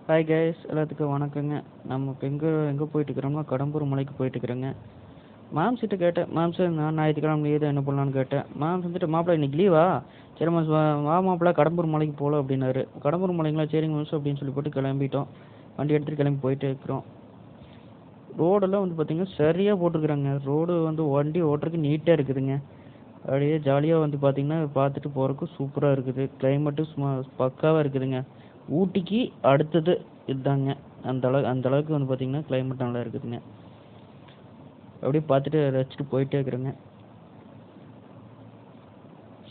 Hi guys, எல்லாத்துக்கும் வணக்கங்க. நம்ம இப்போ எங்கே போயிட்டுருக்கிறோம்னா கடம்பூர் மலைக்கு போயிட்டுருக்குறேங்க. மேம்ஸ் கிட்ட கேட்டேன், மேம்ஸ் நான் ஞாயிற்றுக்கிழமை லீவு தான், என்ன பண்ணலான்னு கேட்டேன். மேம்ஸ் வந்துட்டு மாப்பிள்ளை இன்னைக்கு லீவா, சரி மேம்ஸ் வா மாப்பிள்ளை கடம்பூர் மலைக்கு போகல அப்படின்னாரு. கடம்பூர் மலைங்களா, சரிங்க மேம்ஸ் அப்படின்னு சொல்லி போட்டு கிளம்பிட்டோம். வண்டி எடுத்துகிட்டு கிளம்பி போயிட்டே இருக்கிறோம். ரோடெல்லாம் வந்து பார்த்திங்கன்னா சரியாக போட்டிருக்குறாங்க. ரோடு வந்து வண்டி ஓட்டுறதுக்கு நீட்டாக இருக்குதுங்க. அப்படியே ஜாலியாக வந்து பார்த்திங்கன்னா பார்த்துட்டு போகிறதுக்கு சூப்பராக இருக்குது. கிளைமேட்டு சும்மா பக்காவாக இருக்குதுங்க. ஊட்டிக்கு அடுத்தது இதுதாங்க. அந்த அளவுக்கு வந்து பார்த்திங்கன்னா கிளைமேட் நல்லா இருக்குதுங்க. அப்படியே பார்த்துட்டு ரசிச்சுட்டு போயிட்டே இருக்கிறேங்க.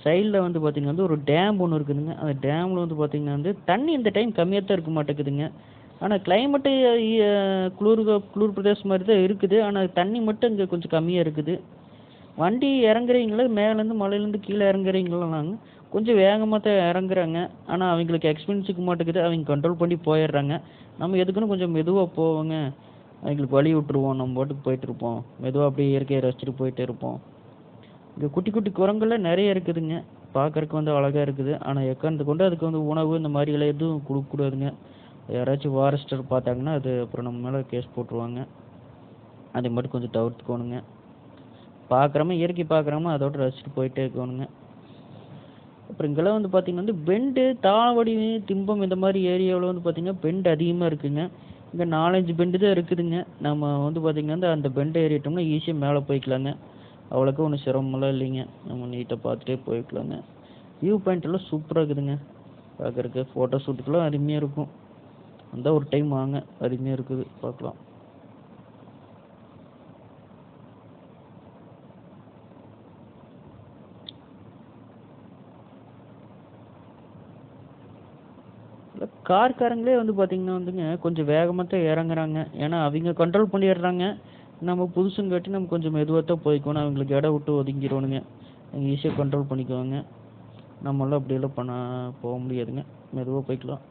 சைடில் வந்து பார்த்திங்கன்னா வந்து ஒரு டேம் ஒன்று இருக்குதுங்க. அந்த டேமில் வந்து பார்த்திங்கன்னா வந்து தண்ணி இந்த டைம் கம்மியாக தான் இருக்க மாட்டேங்குதுங்க. ஆனால் கிளைமேட்டு குளிர் பிரதேசம் மாதிரி தான் இருக்குது. ஆனால் தண்ணி மட்டும் இங்கே கொஞ்சம் கம்மியாக இருக்குது. வண்டி இறங்குறீங்களா, மேலேருந்து மலையிலேருந்து கீழே இறங்குறீங்களாங்க, கொஞ்சம் வேகமாக தான் இறங்குறாங்க. ஆனால் அவங்களுக்கு எக்ஸ்பீரியன்ஸ் இருக்க மாட்டேங்குது. அவங்க கண்ட்ரோல் பண்ணி போயிடுறாங்க. நம்ம எதுக்குன்னு கொஞ்சம் மெதுவாக போவோங்க. அவங்களுக்கு வழி விட்டுருவோம், நம்ம பாட்டுக்கு போயிட்டு இருப்போம். மெதுவாக அப்படியே இயற்கையை ரசிச்சுட்டு போயிட்டே இருப்போம். இங்கே குட்டி குட்டி குரங்கெல்லாம் நிறைய இருக்குதுங்க. பார்க்கறதுக்கு வந்து அழகாக இருக்குது. ஆனால் எக்காரணத்தை கொண்டு அதுக்கு வந்து உணவு இந்த மாதிரிலாம் எதுவும் கொடுக்கக்கூடாதுங்க. யாராச்சும் ஃபாரஸ்டர் பார்த்தாங்கன்னா அது அப்புறம் நம்ம மேலே கேஸ் போட்டுருவாங்க. அதை மட்டும் கொஞ்சம் தவிர்த்துக்கோணுங்க. பார்க்குறோமா இயற்கை பார்க்குறோமா அதோட ரசிச்சுட்டு போயிட்டே இருக்கணுங்க. அப்புறம் இங்கெல்லாம் வந்து பார்த்திங்கன்னா வந்து பெண்டு, தாளவாடி, திம்பம் இந்த மாதிரி ஏரியாவில் வந்து பார்த்திங்கன்னா பெண்டு அதிகமாக இருக்குதுங்க. இங்கே 4-5 பெண்டு தான் இருக்குதுங்க. நம்ம வந்து பார்த்திங்கன்னா அந்த பெண்டை ஏறிட்டோம்னா ஈஸியாக மேலே போய்க்கலாங்க. அவ்வளோக்கா ஒன்றும் சிரமமெல்லாம் இல்லைங்க. நம்ம நீட்டாக பார்த்துட்டே போய்க்கலாங்க. வியூ பாயிண்ட் எல்லாம் சூப்பராக இருக்குதுங்க. பார்க்குறக்கு ஃபோட்டோ ஷூட்டுக்கெல்லாம் அருமையாக இருக்கும். அந்த ஒரு டைம் வாங்க, அருமையாக இருக்குது, பார்க்கலாம். கார்காரங்களே வந்து பார்த்திங்கன்னா வந்துங்க கொஞ்சம் வேகமாக தான் இறங்குறாங்க. ஏன்னா அவங்க கண்ட்ரோல் பண்ணிடுறாங்க. நம்ம புதுசுங்காட்டி நம்ம கொஞ்சம் மெதுவாக தான் போய்க்கணும். அவங்களுக்கு இடம் விட்டு ஒதுங்கிடணுங்க. அவங்க ஈஸியாக கண்ட்ரோல் பண்ணிக்குவாங்க. நம்மளாம் அப்படியெல்லாம் போக முடியாதுங்க. மெதுவாக போய்க்கலாம்.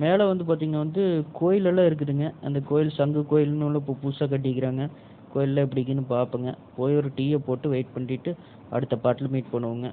மேலே வந்து பார்த்திங்கன்னா வந்து கோயிலெல்லாம் இருக்குதுங்க. அந்த கோயில் சங்கு கோயில்னு உள்ள இப்போ புதுசாக கட்டிக்கிறாங்க. கோயிலில் எப்படிக்குன்னு பார்ப்போங்க. போய் ஒரு டீயை போட்டு வெயிட் பண்ணிட்டு அடுத்த பாட்டில் மீட் பண்ணுவோங்க.